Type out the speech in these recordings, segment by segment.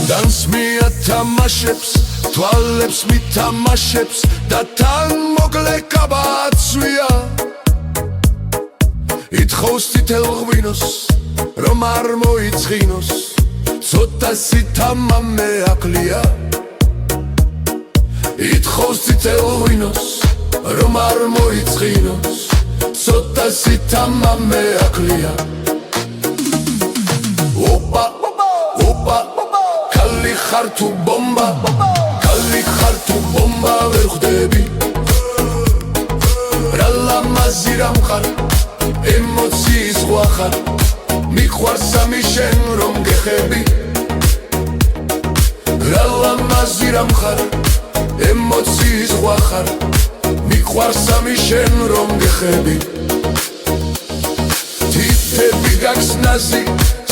დანს მიათამაშებს თვალებს მითამაშებს და თან მოკლე კაბაცვია ითხოვს თითელ ღვინოს რომ არ მოიწყინოს ცოტა სითამამე აკლია ითხოვს თითელ ღვინოს რომ არ მოიწყინოს ცოტა სითამამე აკლია ოპა ოპა კალი ხარ თუ ბომბა კალი ხარ თუ ბომბა ვერ ხვდები რა ლამაზი რა მხარ ემოციის ზღვა ხარ მიყვარს ამი შენ რომ გეხები რა ლამაზი რა მხარ ემოციის ზღვა ხარ მიყვარს ამი შენ რომ გეხები თითები გაქვს ნაზი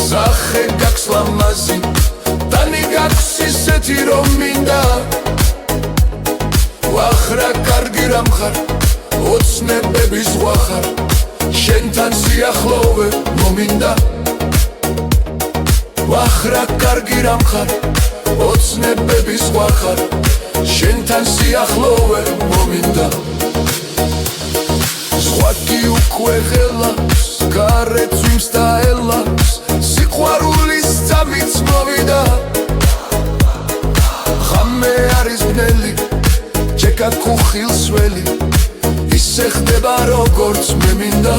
სახე გაქვს ლამაზი ტანი გაქვს ისეთი რომ მინდა ვახრა კარგი რა მხარ ოცნებების ზღვა ხარ შენთან სიახლოვე მომინდა ვახრა კარგი რა მხარ ოცნებების ზღვა ხარ შენთან სიახლოვე მომინდა ზღვა კი უკვე ღელავს გარეთ წვიმს და ელავს სიყვარულის ძამიც მოვიდა ღამე არის ბნელი ჩეკა ქუხილს ველი ისე ხდება როგორც მე მინდა